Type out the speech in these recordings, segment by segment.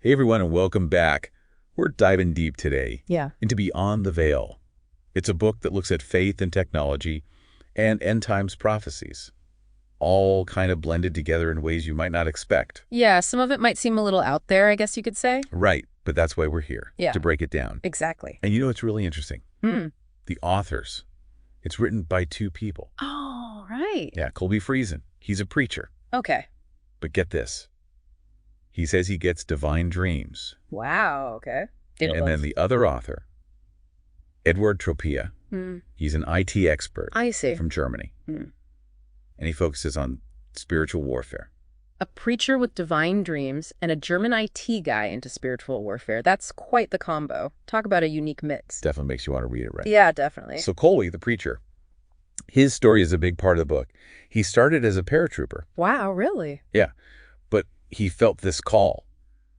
Hey everyone, and welcome back. We're diving deep today Yeah. into Beyond the Veil. It's a book that looks at faith and technology and end times prophecies, all kind of blended together in ways you might not expect. Yeah, some of it might seem a little out there, I guess you could say. Right, but that's why we're here, Yeah. to break it down. Exactly. And you know what's really interesting? Hmm. The authors. It's written by two people. Oh, right. Yeah, Colby Friesen. He's a preacher. Okay. But get this. He says he gets divine dreams. Wow, okay. And then the other author, Edward Tropia, he's an IT expert I see. from Germany. And he focuses on spiritual warfare. A preacher with divine dreams and a German IT guy into spiritual warfare. That's quite the combo. Talk about a unique mix. Definitely makes you want to read it, right? Yeah, definitely. So Colby, the preacher, his story is a big part of the book. He started as a paratrooper. Wow, really? Yeah. But he felt this call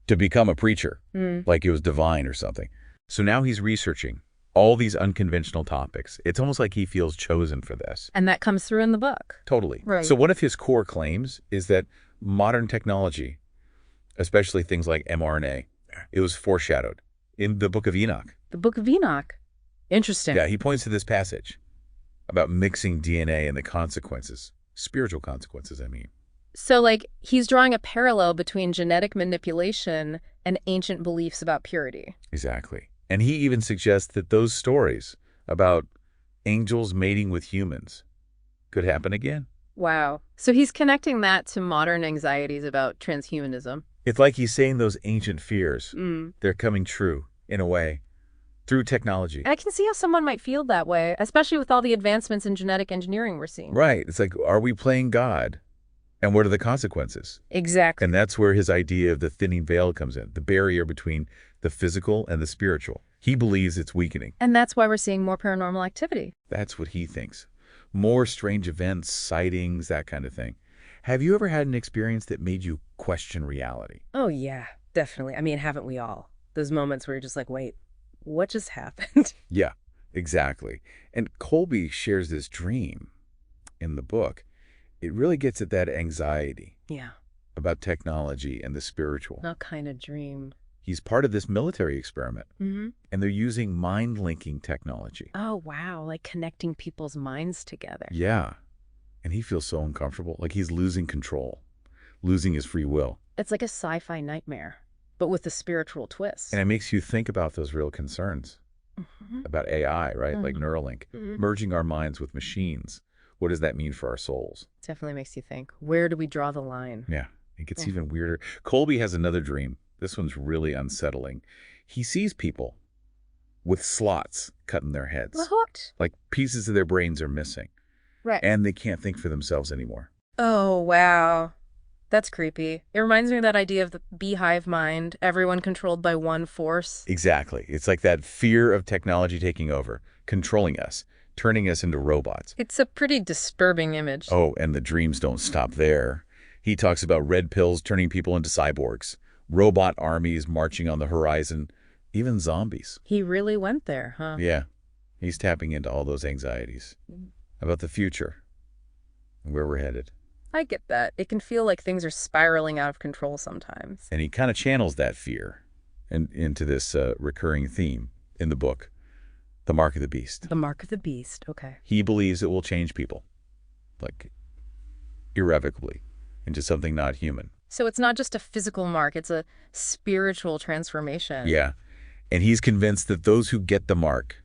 to become a preacher, like it was divine or something. So now he's researching all these unconventional topics. It's almost like he feels chosen for this. And that comes through in the book. Totally. Right. So one of his core claims is that modern technology, especially things like mRNA, it was foreshadowed in the Book of Enoch. The Book of Enoch. Interesting. Yeah, he points to this passage about mixing DNA and the consequences, spiritual consequences, I mean. So, like, he's drawing a parallel between genetic manipulation and ancient beliefs about purity. Exactly. And he even suggests that those stories about angels mating with humans could happen again. Wow. So he's connecting that to modern anxieties about transhumanism. It's like he's saying those ancient fears, they're coming true, in a way, through technology. And I can see how someone might feel that way, especially with all the advancements in genetic engineering we're seeing. Right. It's like, are we playing God? And what are the consequences? Exactly. And that's where his idea of the thinning veil comes in, the barrier between the physical and the spiritual. He believes it's weakening. And that's why we're seeing more paranormal activity. That's what he thinks. More strange events, sightings, that kind of thing. Have you ever had an experience that made you question reality? Oh, yeah, definitely. I mean, haven't we all? Those moments where you're just like, wait, what just happened? Yeah, exactly. And Colby shares this dream in the book. It really gets at that anxiety Yeah. about technology and the spiritual. What kind of dream? He's part of this military experiment, Mm-hmm. and they're using mind-linking technology. Oh, wow, like connecting people's minds together. Yeah, and he feels so uncomfortable, like he's losing control, losing his free will. It's like a sci-fi nightmare, but with a spiritual twist. And it makes you think about those real concerns about AI, right? Like Neuralink, merging our minds with machines. What does that mean for our souls? Definitely makes you think, where do we draw the line? Yeah, it gets even weirder. Colby has another dream. This one's really unsettling. He sees people with slots cut in their heads. What? Like pieces of their brains are missing. Right. And they can't think for themselves anymore. Oh, wow. That's creepy. It reminds me of that idea of the beehive mind, everyone controlled by one force. Exactly. It's like that fear of technology taking over, controlling us, turning us into robots. It's a pretty disturbing image. Oh, and the dreams don't stop there. He talks about red pills turning people into cyborgs, robot armies marching on the horizon, even zombies. He really went there, huh? Yeah, he's tapping into all those anxieties about the future and where we're headed. I get that. It can feel like things are spiraling out of control sometimes. And he kind of channels that fear into this recurring theme in the book, The Mark of the Beast. The mark of the beast, okay. He believes it will change people, like irrevocably, into something not human. So it's not just a physical mark, it's a spiritual transformation. Yeah. And he's convinced that those who get the mark,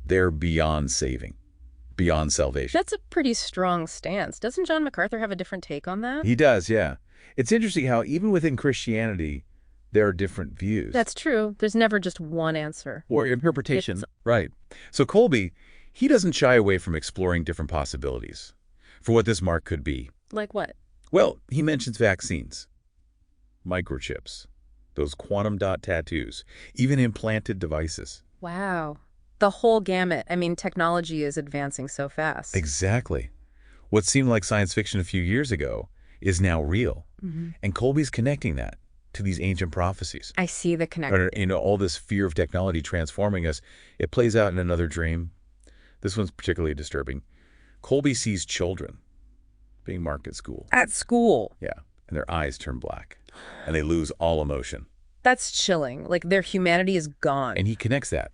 they're beyond saving, beyond salvation. That's a pretty strong stance. Doesn't John MacArthur have a different take on that? He does, yeah. It's interesting how even within Christianity, there are different views. That's true. There's never just one answer. Or interpretation. Right. So Colby, he doesn't shy away from exploring different possibilities for what this mark could be. Like what? Well, he mentions vaccines, microchips, those quantum dot tattoos, even implanted devices. Wow. The whole gamut. I mean, technology is advancing so fast. Exactly. What seemed like science fiction a few years ago is now real. And Colby's connecting that to these ancient prophecies. I see the connection. You know, all this fear of technology transforming us. It plays out in another dream. This one's particularly disturbing. Colby sees children being marked at school. At school. Yeah, and their eyes turn black, and they lose all emotion. That's chilling. Like, their humanity is gone. And he connects that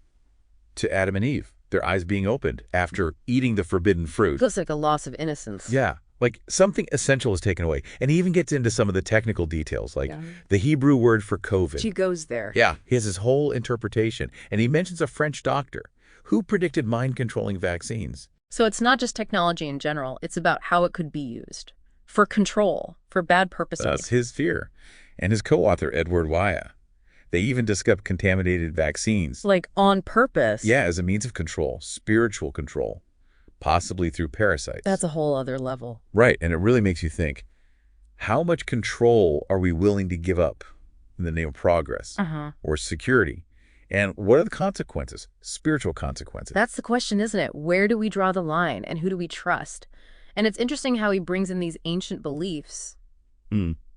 to Adam and Eve, their eyes being opened after eating the forbidden fruit. Feels like a loss of innocence. Yeah, like something essential is taken away. And he even gets into some of the technical details, like Yeah. the Hebrew word for COVID. She goes there. Yeah, he has his whole interpretation. And he mentions a French doctor who predicted mind-controlling vaccines. So it's not just technology in general. It's about how it could be used. For control. For bad purposes. That's his fear. And his co-author, Edward Wyatt. They even discuss contaminated vaccines. Like, on purpose. Yeah, as a means of control, spiritual control, possibly through parasites. That's a whole other level. Right, and it really makes you think, how much control are we willing to give up in the name of progress or security? And what are the consequences, spiritual consequences? That's the question, isn't it? Where do we draw the line, and who do we trust? And it's interesting how he brings in these ancient beliefs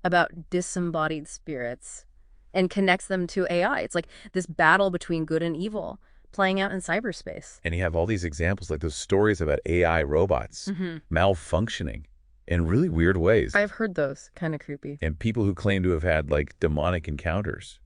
about disembodied spirits and connects them to AI. It's like this battle between good and evil playing out in cyberspace. And you have all these examples, like those stories about AI robots malfunctioning in really weird ways. I've heard those. Kind of creepy. And people who claim to have had like demonic encounters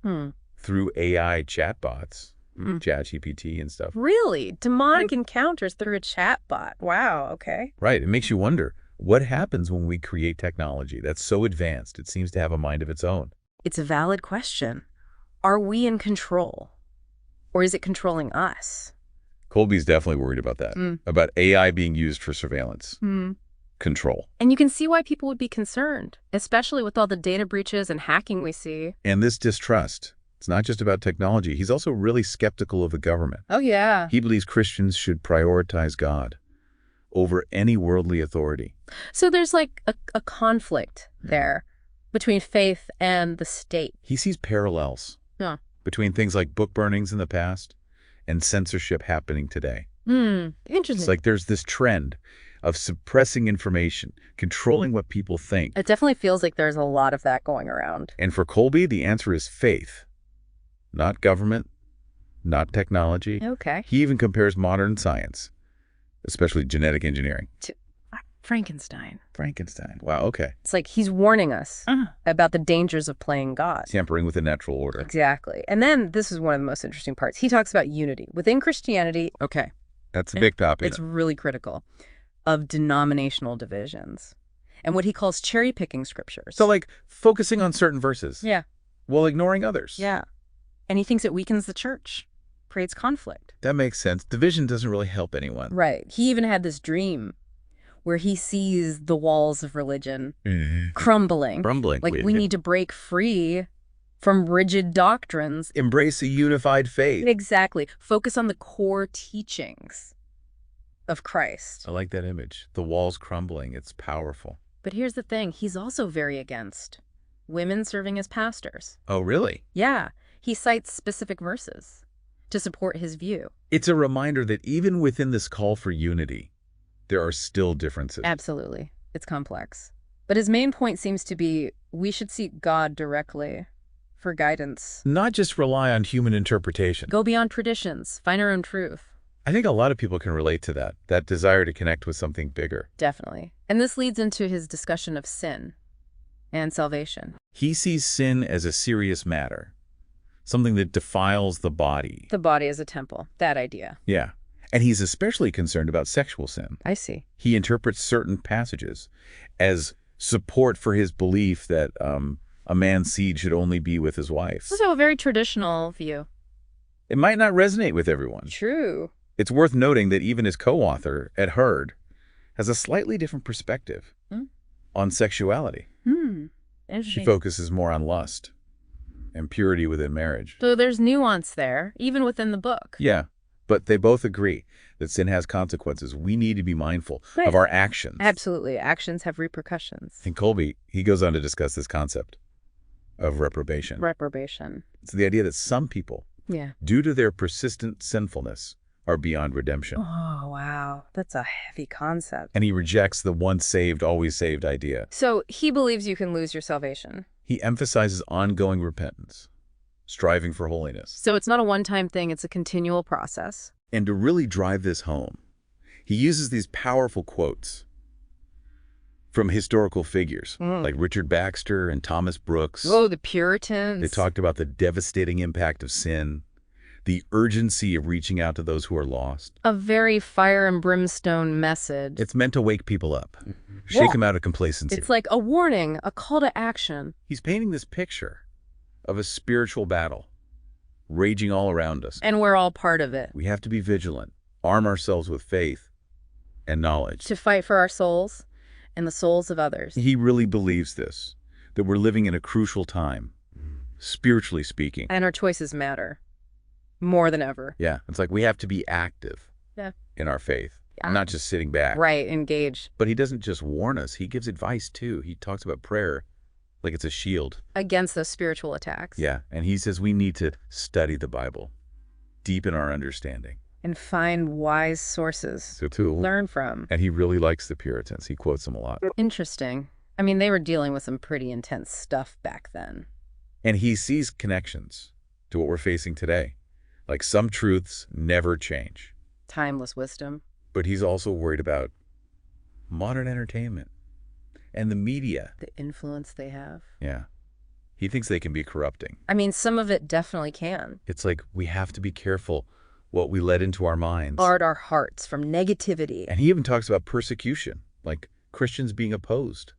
through AI chatbots, ChatGPT and stuff. Really? Demonic encounters through a chatbot. Wow, okay. Right. It makes you wonder, what happens when we create technology that's so advanced it seems to have a mind of its own? It's a valid question. Are we in control? Or is it controlling us? Colby's definitely worried about that, about AI being used for surveillance, control. And you can see why people would be concerned, especially with all the data breaches and hacking we see. And this distrust, it's not just about technology. He's also really skeptical of the government. Oh, yeah. He believes Christians should prioritize God over any worldly authority. So there's like a conflict there between faith and the state. He sees parallels between things like book burnings in the past and censorship happening today. Interesting. It's like there's this trend of suppressing information, controlling what people think. It definitely feels like there's a lot of that going around. And for Colby, the answer is faith, not government, not technology. Okay. He even compares modern science, especially genetic engineering. To Frankenstein. Frankenstein. Wow, okay. It's like he's warning us about the dangers of playing God. Tampering with the natural order. Exactly. And then this is one of the most interesting parts. He talks about unity. Within Christianity, okay, That's a big topic. it's really critical, of denominational divisions and what he calls cherry-picking scriptures. So like focusing on certain verses. Yeah. While ignoring others. Yeah. And he thinks it weakens the church, creates conflict. That makes sense. Division doesn't really help anyone. Right. He even had this dream where he sees the walls of religion crumbling. Crumbling. Like, we need to break free from rigid doctrines. Embrace a unified faith. Exactly. Focus on the core teachings of Christ. I like that image. The walls crumbling. It's powerful. But here's the thing. He's also very against women serving as pastors. Oh, really? Yeah. He cites specific verses to support his view. It's a reminder that even within this call for unity, there are still differences. Absolutely. It's complex. But his main point seems to be we should seek God directly for guidance. Not just rely on human interpretation. Go beyond traditions. Find our own truth. I think a lot of people can relate to that desire to connect with something bigger. Definitely. And this leads into his discussion of sin and salvation. He sees sin as a serious matter, something that defiles the body. The body as a temple. That idea. Yeah. And he's especially concerned about sexual sin. I see. He interprets certain passages as support for his belief that a man's seed should only be with his wife. So a very traditional view. It might not resonate with everyone. True. It's worth noting that even his co-author, Ed Hurd, has a slightly different perspective on sexuality. She Interesting. focuses more on lust and purity within marriage. So there's nuance there, even within the book. Yeah, but they both agree that sin has consequences. We need to be mindful Right. of our actions. Absolutely. Actions have repercussions. And Colby, he goes on to discuss this concept of reprobation. Reprobation. It's the idea that some people, Yeah. due to their persistent sinfulness, are beyond redemption. Oh, wow. That's a heavy concept. And he rejects the once saved, always saved idea. So he believes you can lose your salvation. He emphasizes ongoing repentance, striving for holiness. So it's not a one-time thing. It's a continual process. And to really drive this home, he uses these powerful quotes. From historical figures like Richard Baxter and Thomas Brooks. Oh, the Puritans. They talked about the devastating impact of sin, the urgency of reaching out to those who are lost. A very fire and brimstone message. It's meant to wake people up, shake them out of complacency. It's like a warning, a call to action. He's painting this picture of a spiritual battle raging all around us. And we're all part of it. We have to be vigilant, arm ourselves with faith and knowledge. To fight for our souls and the souls of others. He really believes this, that we're living in a crucial time, spiritually speaking. And our choices matter. More than ever. Yeah, it's like we have to be active in our faith, not just sitting back. Right, engage. But he doesn't just warn us, he gives advice too. He talks about prayer like it's a shield. Against those spiritual attacks. Yeah, and he says we need to study the Bible, deepen our understanding. And find wise sources to learn from. And he really likes the Puritans. He quotes them a lot. Interesting. I mean, they were dealing with some pretty intense stuff back then. And he sees connections to what we're facing today. Like some truths never change. Timeless wisdom. But he's also worried about modern entertainment and the media. The influence they have. Yeah. He thinks they can be corrupting. I mean, some of it definitely can. It's like we have to be careful what we let into our minds. Guard our hearts from negativity. And he even talks about persecution, like Christians being opposed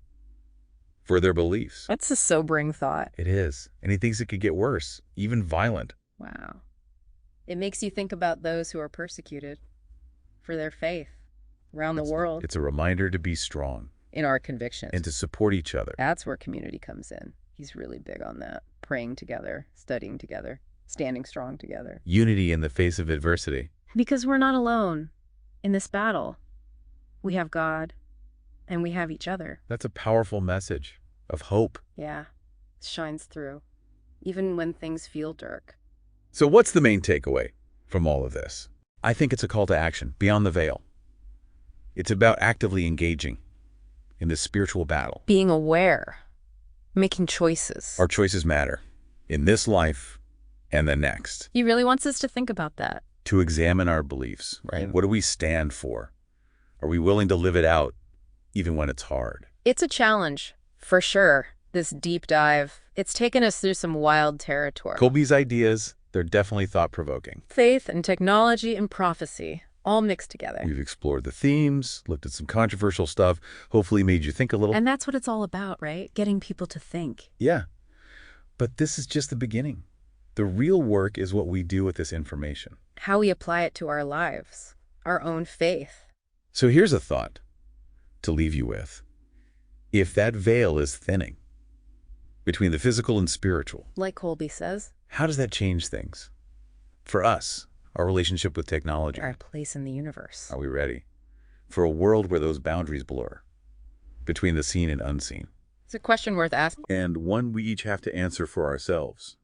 for their beliefs. That's a sobering thought. It is. And he thinks it could get worse, even violent. Wow. It makes you think about those who are persecuted for their faith around the world. It's a reminder to be strong. In our convictions. And to support each other. That's where community comes in. He's really big on that. Praying together, studying together, standing strong together. Unity in the face of adversity. Because we're not alone in this battle. We have God and we have each other. That's a powerful message of hope. Yeah, it shines through, even when things feel dark. So what's the main takeaway from all of this? I think it's a call to action beyond the veil. It's about actively engaging in this spiritual battle. Being aware, making choices. Our choices matter in this life and the next. He really wants us to think about that. To examine our beliefs, right? What do we stand for? Are we willing to live it out even when it's hard? It's a challenge, for sure. This deep dive, it's taken us through some wild territory. Colby's ideas, they're definitely thought-provoking. Faith and technology and prophecy, all mixed together. We've explored the themes, looked at some controversial stuff, hopefully made you think a little. And that's what it's all about, right? Getting people to think. Yeah. But this is just the beginning. The real work is what we do with this information. How we apply it to our lives, our own faith. So here's a thought to leave you with. If that veil is thinning between the physical and spiritual, like Colby says, how does that change things? For us, our relationship with technology. Our place in the universe. Are we ready for a world where those boundaries blur between the seen and unseen? It's a question worth asking. And one we each have to answer for ourselves.